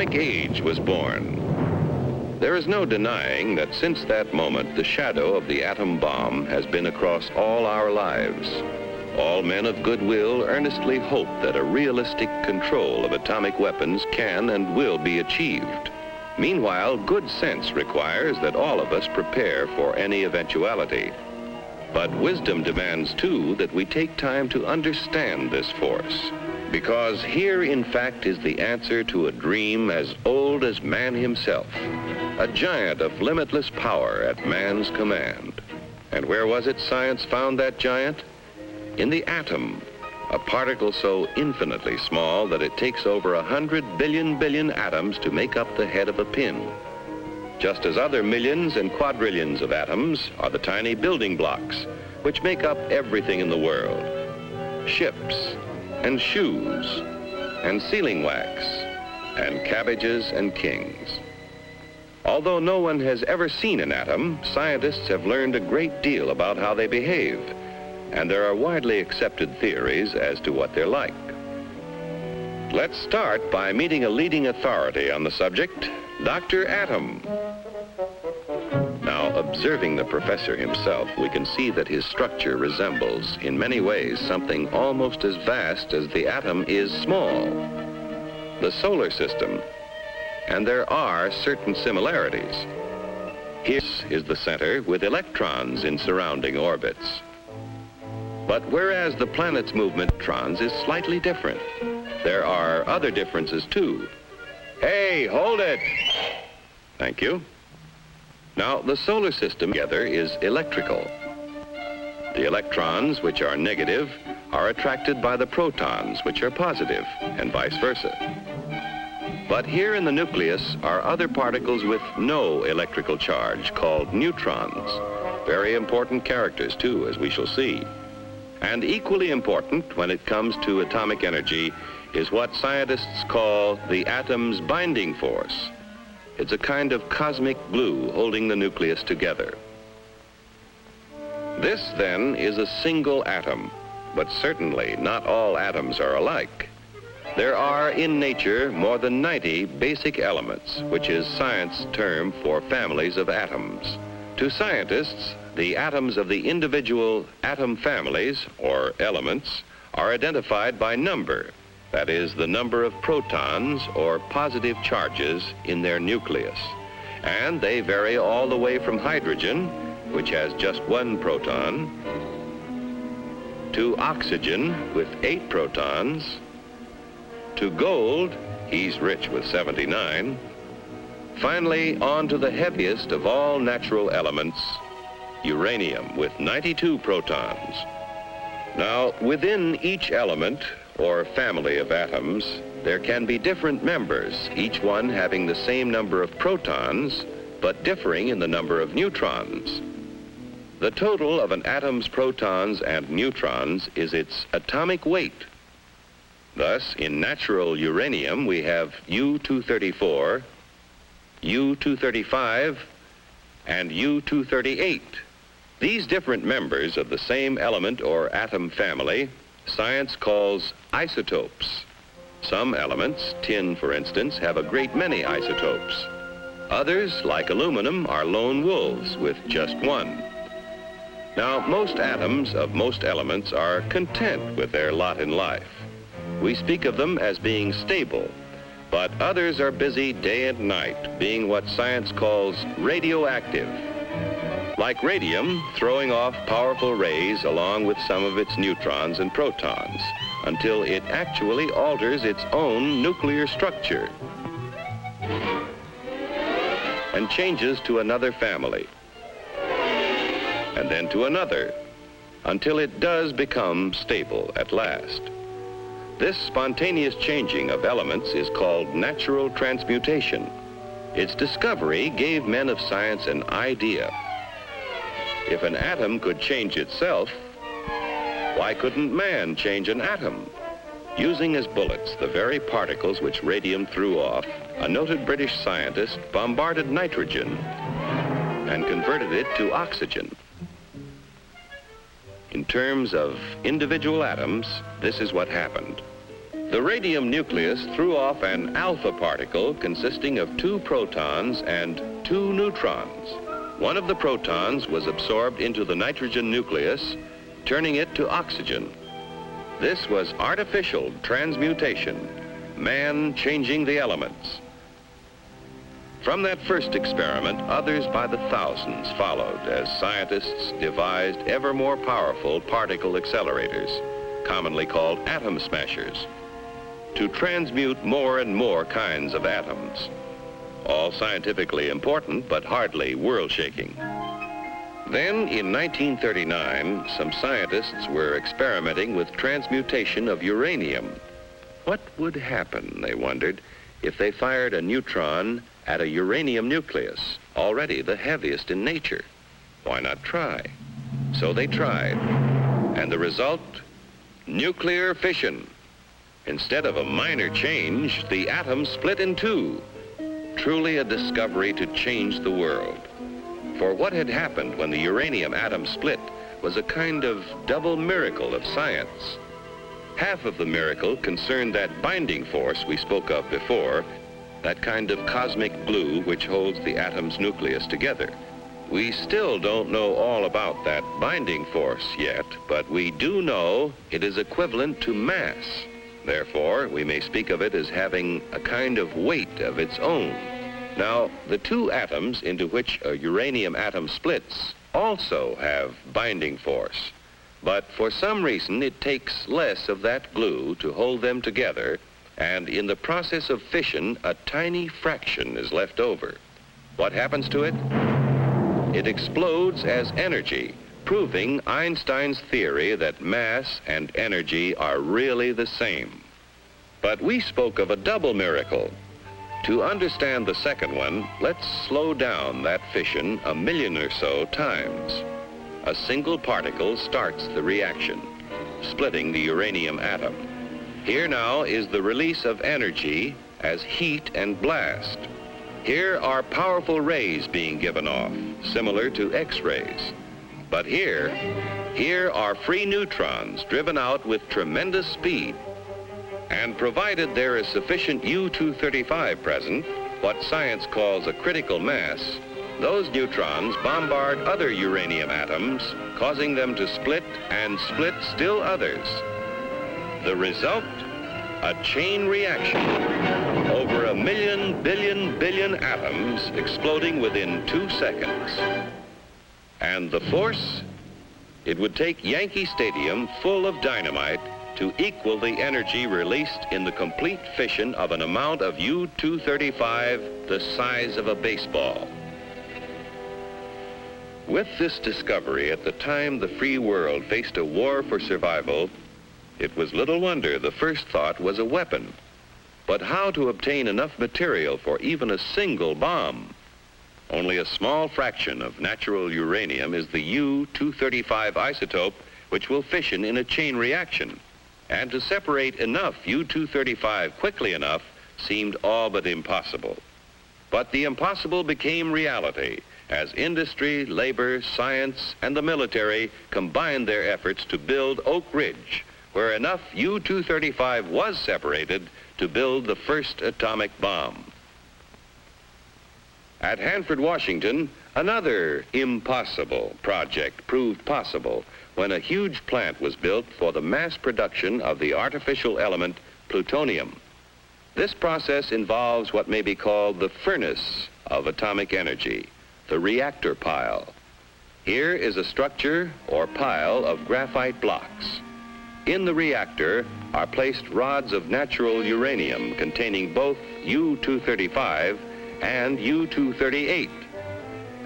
atomic age was born. There is no denying that since that moment, the shadow of the atom bomb has been across all our lives. All men of goodwill earnestly hope that a realistic control of atomic weapons can and will be achieved. Meanwhile, good sense requires that all of us prepare for any eventuality. But wisdom demands, too, that we take time to understand this force. Because here, in fact, is the answer to a dream as old as man himself, a giant of limitless power at man's command. And where was it science found that giant? In the atom, a particle so infinitely small that it takes over 100 billion atoms to make up the head of a pin. Just as other millions and quadrillions of atoms are the tiny building blocks which make up everything in the world. Ships and shoes and sealing wax and cabbages and kings. Although no one has ever seen an atom, scientists have learned a great deal about how they behave, and there are widely accepted theories as to what they're like. Let's start by meeting a leading authority on the subject, Dr. Atom. Now, observing the professor himself, we can see that his structure resembles, in many ways, something almost as vast as the atom is small, the solar system. And there are certain similarities. Here is the center with electrons in surrounding orbits. But whereas the planet's movement of electrons is slightly different, there are other differences too. Hey, hold it! Thank you. Now, the solar system together is electrical. The electrons, which are negative, are attracted by the protons, which are positive, and vice versa. But here in the nucleus are other particles with no electrical charge, called neutrons. Very important characters, too, as we shall see. And equally important when it comes to atomic energy is what scientists call the atom's binding force. It's a kind of cosmic glue holding the nucleus together. This, then, is a single atom, but certainly not all atoms are alike. There are in nature more than 90 basic elements, which is science's term for families of atoms. To scientists, the atoms of the individual atom families, or elements, are identified by number. That is, the number of protons or positive charges in their nucleus. And they vary all the way from hydrogen, which has just 1 proton, to oxygen with 8 protons, to gold, he's rich with 79, finally on to the heaviest of all natural elements, uranium with 92 protons. Now, within each element, or family of atoms, there can be different members, each one having the same number of protons, but differing in the number of neutrons. The total of an atom's protons and neutrons is its atomic weight. Thus, in natural uranium, we have U-234, U-235, and U-238. These different members of the same element or atom family science calls isotopes. Some elements, tin for instance, have a great many isotopes. Others, like aluminum, are lone wolves with just 1. Now, most atoms of most elements are content with their lot in life. We speak of them as being stable, but others are busy day and night, being what science calls radioactive. Like radium, throwing off powerful rays along with some of its neutrons and protons, until it actually alters its own nuclear structure and changes to another family, and then to another, until it does become stable at last. This spontaneous changing of elements is called natural transmutation. Its discovery gave men of science an idea. If an atom could change itself, why couldn't man change an atom? Using as bullets the very particles which radium threw off, a noted British scientist bombarded nitrogen and converted it to oxygen. In terms of individual atoms, this is what happened. The radium nucleus threw off an alpha particle consisting of 2 protons and 2 neutrons. One of the protons was absorbed into the nitrogen nucleus, turning it to oxygen. This was artificial transmutation, man changing the elements. From that first experiment, others by the thousands followed as scientists devised ever more powerful particle accelerators, commonly called atom smashers, to transmute more and more kinds of atoms. All scientifically important, but hardly world-shaking. Then, in 1939, some scientists were experimenting with transmutation of uranium. What would happen, they wondered, if they fired a neutron at a uranium nucleus, already the heaviest in nature? Why not try? So they tried. And the result? Nuclear fission. Instead of a minor change, the atom split in 2. Truly a discovery to change the world. For what had happened when the uranium atom split was a kind of double miracle of science. Half of the miracle concerned that binding force we spoke of before, that kind of cosmic glue which holds the atom's nucleus together. We still don't know all about that binding force yet, but we do know it is equivalent to mass. Therefore, we may speak of it as having a kind of weight of its own. Now, the 2 atoms into which a uranium atom splits also have binding force. But for some reason, it takes less of that glue to hold them together, and in the process of fission, a tiny fraction is left over. What happens to it? It explodes as energy, proving Einstein's theory that mass and energy are really the same. But we spoke of a double miracle. To understand the second one, let's slow down that fission a million or so times. A single particle starts the reaction, splitting the uranium atom. Here now is the release of energy as heat and blast. Here are powerful rays being given off, similar to X-rays. But here are free neutrons driven out with tremendous speed. And provided there is sufficient U-235 present, what science calls a critical mass, those neutrons bombard other uranium atoms, causing them to split and split still others. The result? A chain reaction. Over 1,000,000 billion atoms exploding within 2 seconds. And the force? It would take Yankee Stadium full of dynamite to equal the energy released in the complete fission of an amount of U-235 the size of a baseball. With this discovery at the time the free world faced a war for survival, it was little wonder the first thought was a weapon. But how to obtain enough material for even a single bomb? Only a small fraction of natural uranium is the U-235 isotope, which will fission in a chain reaction. And to separate enough U-235 quickly enough seemed all but impossible. But the impossible became reality as industry, labor, science, and the military combined their efforts to build Oak Ridge, where enough U-235 was separated to build the first atomic bomb. At Hanford, Washington, another impossible project proved possible when a huge plant was built for the mass production of the artificial element plutonium. This process involves what may be called the furnace of atomic energy, the reactor pile. Here is a structure or pile of graphite blocks. In the reactor are placed rods of natural uranium containing both U-235 and U-238.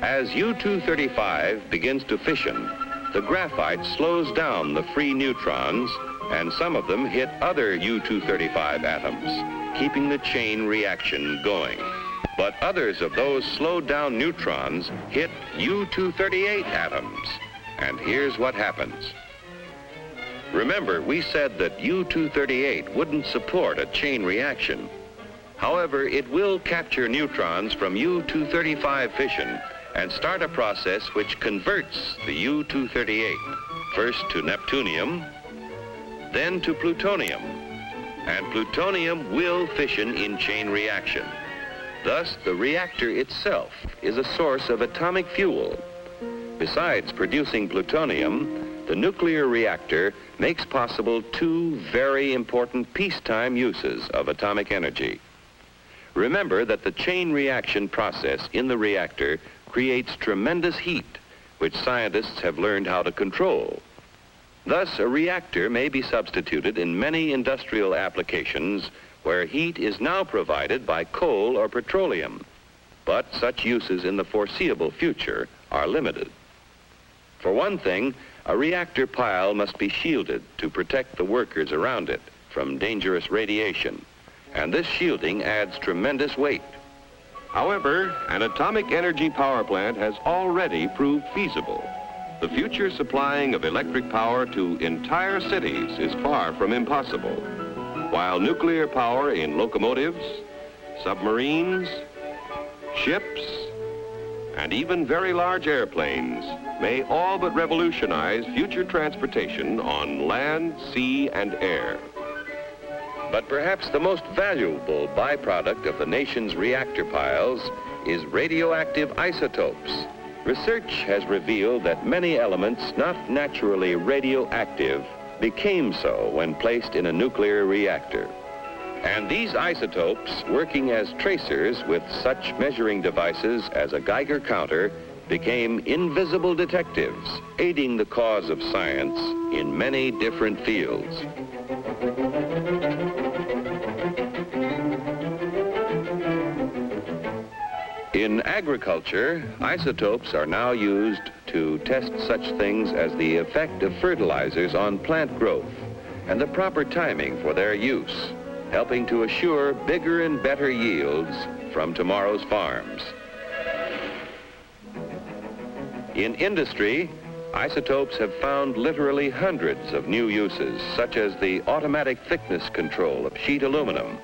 As U-235 begins to fission, the graphite slows down the free neutrons, and some of them hit other U-235 atoms, keeping the chain reaction going. But others of those slowed down neutrons hit U-238 atoms, and here's what happens. Remember, we said that U-238 wouldn't support a chain reaction. However, it will capture neutrons from U-235 fission and start a process which converts the U-238, first to neptunium, then to plutonium, and plutonium will fission in chain reaction. Thus, the reactor itself is a source of atomic fuel. Besides producing plutonium, the nuclear reactor makes possible two very important peacetime uses of atomic energy. Remember that the chain reaction process in the reactor creates tremendous heat, which scientists have learned how to control. Thus, a reactor may be substituted in many industrial applications where heat is now provided by coal or petroleum. But such uses in the foreseeable future are limited. For one thing, a reactor pile must be shielded to protect the workers around it from dangerous radiation, and this shielding adds tremendous weight. However, an atomic energy power plant has already proved feasible. The future supplying of electric power to entire cities is far from impossible, while nuclear power in locomotives, submarines, ships, and even very large airplanes may all but revolutionize future transportation on land, sea, and air. But perhaps the most valuable byproduct of the nation's reactor piles is radioactive isotopes. Research has revealed that many elements not naturally radioactive became so when placed in a nuclear reactor. And these isotopes, working as tracers with such measuring devices as a Geiger counter, became invisible detectives, aiding the cause of science in many different fields. In agriculture, isotopes are now used to test such things as the effect of fertilizers on plant growth and the proper timing for their use, helping to assure bigger and better yields from tomorrow's farms. In industry, isotopes have found literally hundreds of new uses, such as the automatic thickness control of sheet aluminum,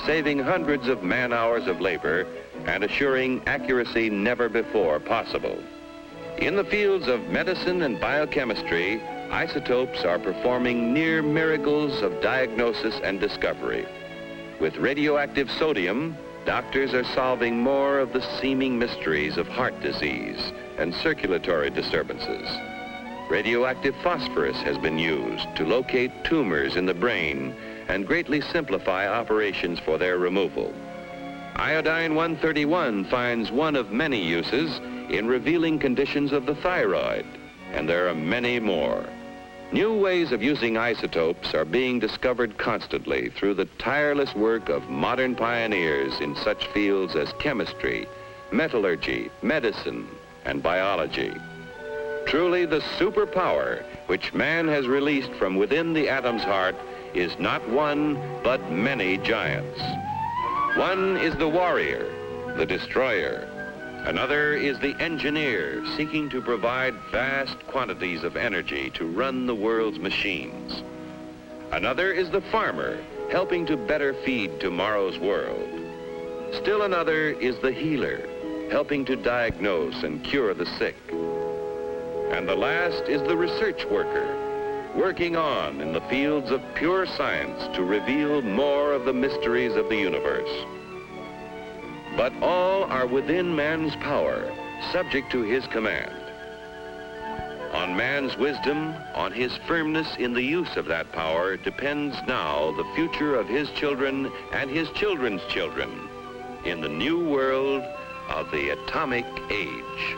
saving hundreds of man-hours of labor and assuring accuracy never before possible. In the fields of medicine and biochemistry, isotopes are performing near miracles of diagnosis and discovery. With radioactive sodium, doctors are solving more of the seeming mysteries of heart disease and circulatory disturbances. Radioactive phosphorus has been used to locate tumors in the brain and greatly simplify operations for their removal. Iodine-131 finds one of many uses in revealing conditions of the thyroid, and there are many more. New ways of using isotopes are being discovered constantly through the tireless work of modern pioneers in such fields as chemistry, metallurgy, medicine, and biology. Truly, the superpower which man has released from within the atom's heart is not one, but many giants. One is the warrior, the destroyer. Another is the engineer, seeking to provide vast quantities of energy to run the world's machines. Another is the farmer, helping to better feed tomorrow's world. Still another is the healer, helping to diagnose and cure the sick. And the last is the research worker, working on in the fields of pure science to reveal more of the mysteries of the universe. But all are within man's power, subject to his command. On man's wisdom, on his firmness in the use of that power, depends now the future of his children and his children's children in the new world of the atomic age.